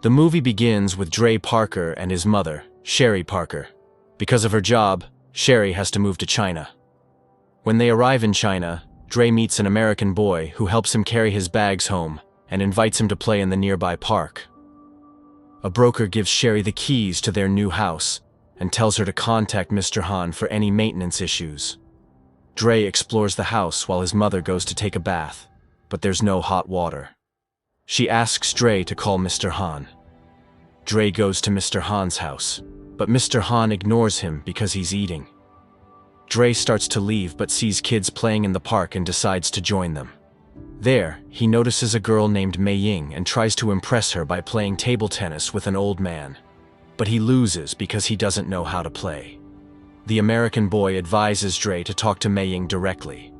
The movie begins with Dre Parker and his mother, 𝗟𝗶𝗸𝗲𝗀 Parker. Because of her job, 𝗟𝗶𝗸𝗲 has to move to China. When they arrive in China, Dre meets an American boy who helps him carry his bags home and invites him to play in the nearby park. A broker gives 𝗟𝗶𝗸𝗲 the keys to their new house and tells her to contact Mr. Han for any maintenance issues. Dre explores the house while his mother goes to take a bath, but there's no hot water. She asks Dre to call Mr. Han. Dre goes to Mr. Han's house, but Mr. Han ignores him because he's eating. Dre starts to leave but sees kids playing in the park and decides to join them. There, he notices a girl named 𝗦𝗂𝗯𝘀𝗰𝗿𝗶 and tries to impress her by playing table tennis with an old man. But he loses because he doesn't know how to play. The American boy advises Dre to talk to 𝗦𝗂𝗯𝘀𝗰𝗿𝗶 directly.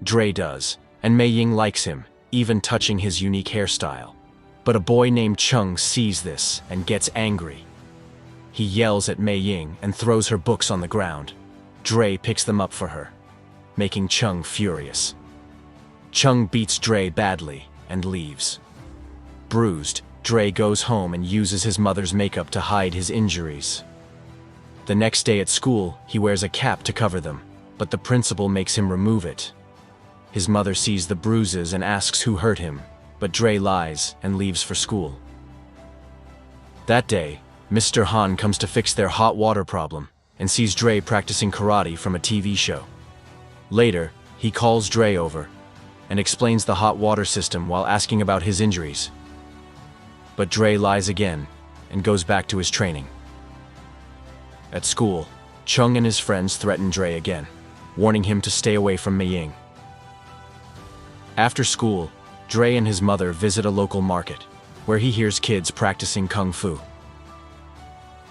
Dre does, and 𝗦𝗂𝗯𝘀𝗰𝗿𝗶 likes him, even touching his unique hairstyle. But a boy named Chung sees this and gets angry. He yells at 𝗦𝗂𝗯𝘀𝗰𝗿𝗶 and throws her books on the ground. Dre picks them up for her, making Chung furious. Chung beats Dre badly and leaves. Bruised, Dre goes home and uses his mother's makeup to hide his injuries. The next day at school, he wears a cap to cover them, but the principal makes him remove it. His mother sees the bruises and asks who hurt him, but Dre lies and leaves for school. That day, Mr. Han comes to fix their hot water problem and sees Dre practicing karate from a TV show. Later, he calls Dre over and explains the hot water system while asking about his injuries. But Dre lies again and goes back to his training. At school, Chung and his friends threaten Dre again, warning him to stay away from 𝗦𝗂𝗍𝗍. After school, Dre and his mother visit a local market, where he hears kids practicing kung fu.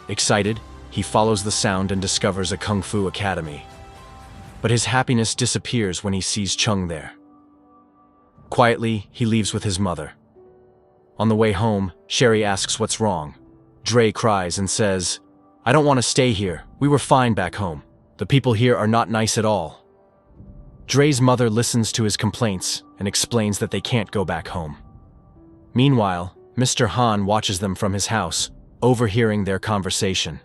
Excited, he follows the sound and discovers a kung fu academy. But his happiness disappears when he sees Chung there. Quietly, he leaves with his mother. On the way home, 𝗟𝗶𝗸𝗲𝗀𝗏 asks what's wrong. Dre cries and says, "I don't want to stay here. We were fine back home. The people here are not nice at all." Dre's mother listens to his complaints and explains that they can't go back home. Meanwhile, Mr. Han watches them from his house, overhearing their conversation.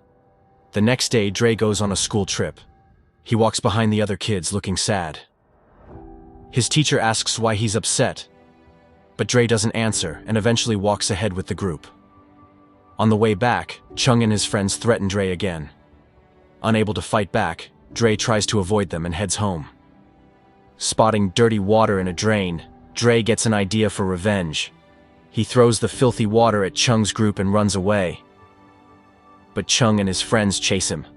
The next day, Dre goes on a school trip. He walks behind the other kids looking sad. His teacher asks why he's upset, but Dre doesn't answer and eventually walks ahead with the group. On the way back, Chung and his friends threaten Dre again. Unable to fight back, Dre tries to avoid them and heads home. Spotting dirty water in a drain, Dre gets an idea for revenge. He throws the filthy water at Chung's group and runs away. But Chung and his friends chase him.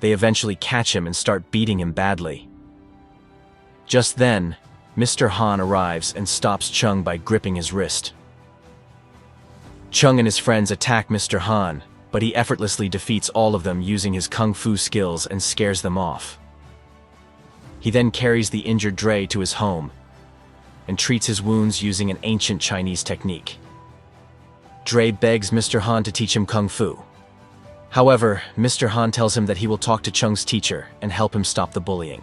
They eventually catch him and start beating him badly. Just then, Mr. Han arrives and stops Chung by gripping his wrist. Chung and his friends attack Mr. Han, but he effortlessly defeats all of them using his kung fu skills and scares them off. He then carries the injured Dre to his home and treats his wounds using an ancient Chinese technique. Dre begs Mr. Han to teach him kung fu. However, Mr. Han tells him that he will talk to Chung's teacher and help him stop the bullying.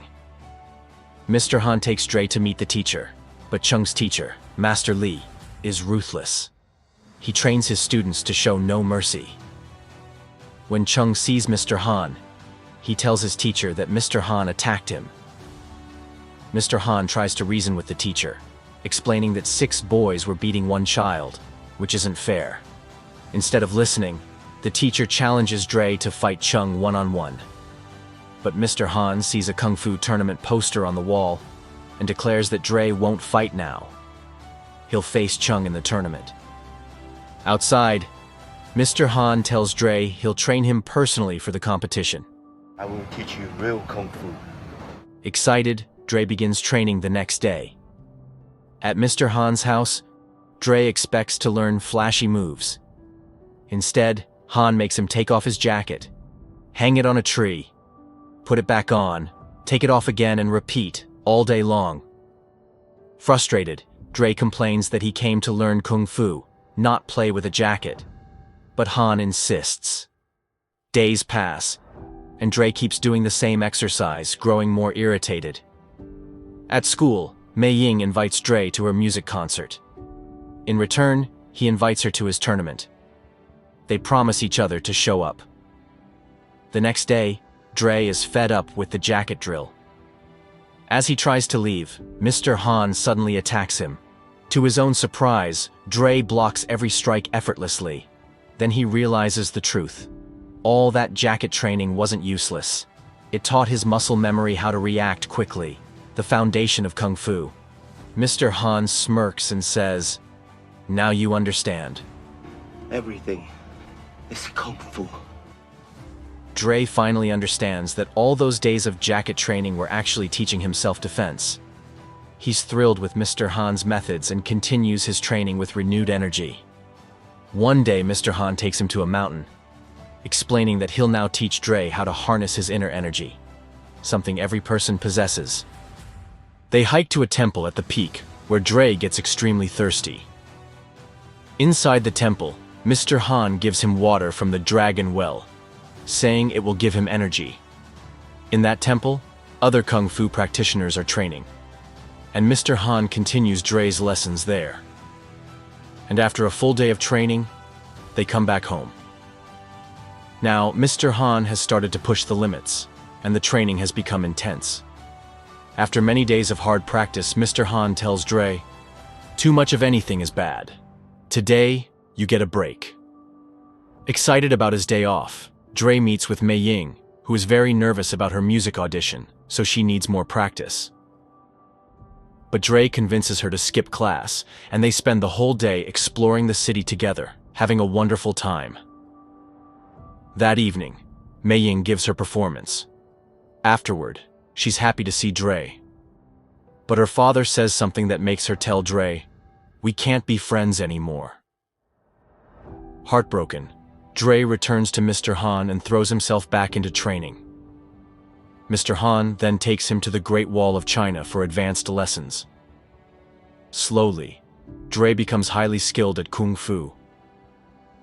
Mr. Han takes Dre to meet the teacher, but Chung's teacher, Master Lee, is ruthless. He trains his students to show no mercy. When Chung sees Mr. Han, he tells his teacher that Mr. Han attacked him. Mr. Han tries to reason with the teacher, explaining that 6 boys were beating 1 child, which isn't fair. Instead of listening, the teacher challenges Dre to fight Chung one-on-one. But Mr. Han sees a kung fu tournament poster on the wall and declares that Dre won't fight now. He'll face Chung in the tournament. Outside, Mr. Han tells Dre he'll train him personally for the competition. "I will teach you real kung fu." Excited, Dre begins training the next day. At Mr. Han's house, Dre expects to learn flashy moves. Instead, Han makes him take off his jacket, hang it on a tree, put it back on, take it off again and repeat all day long. Frustrated, Dre complains that he came to learn kung fu, not play with a jacket. But Han insists. Days pass, and Dre keeps doing the same exercise, growing more irritated. At school, 𝗦𝗂𝗯𝘀𝗰𝗿𝗄 invites Dre to her music concert. In return, he invites her to his tournament. They promise each other to show up. The next day, Dre is fed up with the jacket drill. As he tries to leave, Mr. Han suddenly attacks him. To his own surprise, Dre blocks every strike effortlessly. Then he realizes the truth. All that jacket training wasn't useless. It taught his muscle memory how to react quickly, the foundation of Kung Fu. Mr. Han smirks and says, "Now you understand." Everything is Kung Fu. Dre finally understands that all those days of jacket training were actually teaching him self-defense. He's thrilled with Mr. Han's methods and continues his training with renewed energy. One day, Mr. Han takes him to a mountain, explaining that he'll now teach Dre how to harness his inner energy, something every person possesses. They hike to a temple at the peak, where Dre gets extremely thirsty. Inside the temple, Mr. Han gives him water from the dragon well, saying it will give him energy. In that temple, other Kung Fu practitioners are training, and Mr. Han continues Dre's lessons there. And after a full day of training, they come back home. Now, Mr. Han has started to push the limits, and the training has become intense. After many days of hard practice, Mr. Han tells Dre, "Too much of anything is bad. Today, you get a break." Excited about his day off, Dre meets with 𝗦𝗂𝗯𝘀𝗰𝗿𝗄, who is very nervous about her music audition, so she needs more practice. But Dre convinces her to skip class, and they spend the whole day exploring the city together, having a wonderful time. That evening, 𝗦𝗂𝗯𝘀𝗰𝗿𝗄 gives her performance. Afterward, she's happy to see Dre. But her father says something that makes her tell Dre, "We can't be friends anymore." Heartbroken, Dre returns to Mr. Han and throws himself back into training. Mr. Han then takes him to the Great Wall of China for advanced lessons. Slowly, Dre becomes highly skilled at Kung Fu,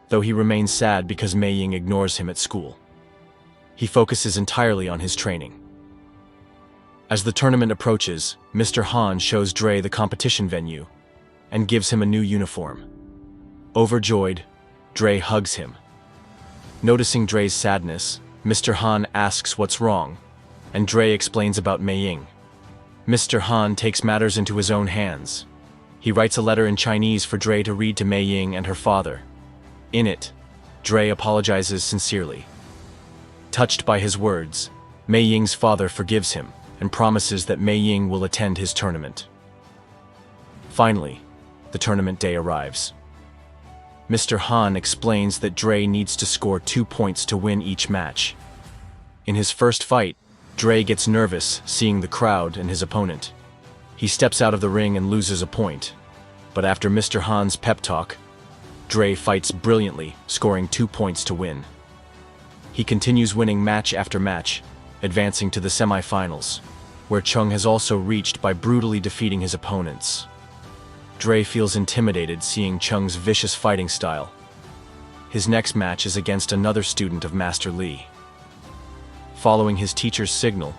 though he remains sad because 𝗦𝗂𝗯𝘀𝗰𝗄 ignores him at school. He focuses entirely on his training. As the tournament approaches, Mr. Han shows Dre the competition venue and gives him a new uniform. Overjoyed, Dre hugs him. Noticing Dre's sadness, Mr. Han asks what's wrong, and Dre explains about 𝗦𝗂𝗯𝘀𝗃. Mr. Han takes matters into his own hands. He writes a letter in Chinese for Dre to read to 𝗦𝗂𝗯𝘀𝗃 and her father. In it, Dre apologizes sincerely. Touched by his words, 𝗦𝗂𝗯𝘀𝗃's father forgives him and promises that 𝗦𝗂𝗯𝘀𝗃 will attend his tournament. Finally, the tournament day arrives. Mr. Han explains that Dre needs to score 2 points to win each match. In his first fight, Dre gets nervous seeing the crowd and his opponent. He steps out of the ring and loses a point. But after Mr. Han's pep talk, Dre fights brilliantly, scoring 2 points to win. He continues winning match after match, advancing to the semifinals, where Chung has also reached by brutally defeating his opponents. Dre feels intimidated seeing Chung's vicious fighting style. His next match is against another student of Master Lee. Following his teacher's signal,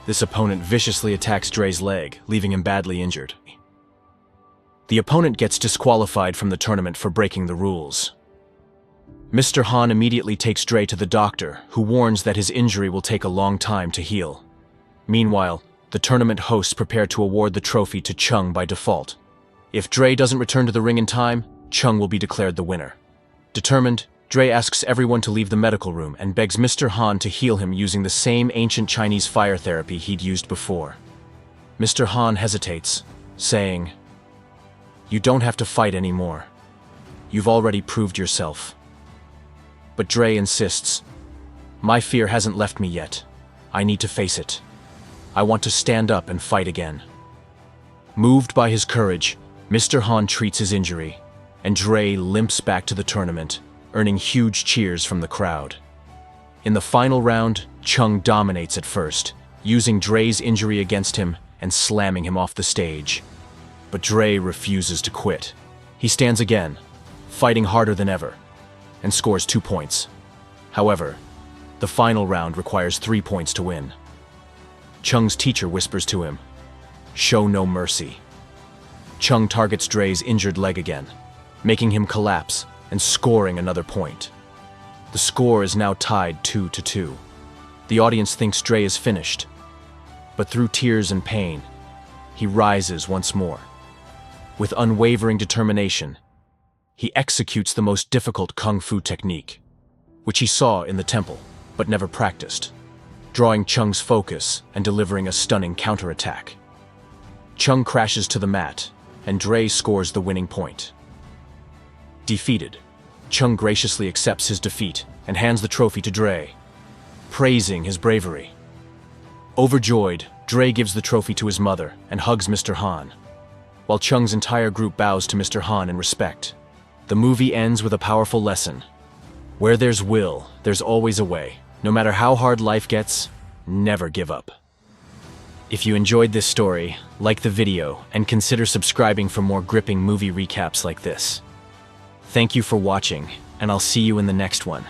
this opponent viciously attacks Dre's leg, leaving him badly injured. The opponent gets disqualified from the tournament for breaking the rules. Mr. Han immediately takes Dre to the doctor, who warns that his injury will take a long time to heal. Meanwhile, the tournament hosts prepare to award the trophy to Chung by default. If Dre doesn't return to the ring in time, Chung will be declared the winner. Determined, Dre asks everyone to leave the medical room and begs Mr. Han to heal him using the same ancient Chinese fire therapy he'd used before. Mr. Han hesitates, saying, "You don't have to fight anymore. You've already proved yourself." But Dre insists, "My fear hasn't left me yet. I need to face it. I want to stand up and fight again." Moved by his courage, Mr. Han treats his injury, and Dre limps back to the tournament, earning huge cheers from the crowd. In the final round, Chung dominates at first, using Dre's injury against him and slamming him off the stage. But Dre refuses to quit. He stands again, fighting harder than ever, and scores 2 points. However, the final round requires 3 points to win. Chung's teacher whispers to him, show no mercy. Chung targets Dre's injured leg again, making him collapse and scoring another point. The score is now tied 2-2. The audience thinks Dre is finished, but through tears and pain, he rises once more. With unwavering determination, he executes the most difficult kung fu technique, which he saw in the temple but never practiced, drawing Chung's focus and delivering a stunning counterattack. Chung crashes to the mat, and Dre scores the winning point. Defeated, Chung graciously accepts his defeat and hands the trophy to Dre, praising his bravery. Overjoyed, Dre gives the trophy to his mother and hugs Mr. Han, while Chung's entire group bows to Mr. Han in respect. The movie ends with a powerful lesson. Where there's will, there's always a way. No matter how hard life gets, never give up. If you enjoyed this story, like the video and consider subscribing for more gripping movie recaps like this. Thank you for watching, and I'll see you in the next one.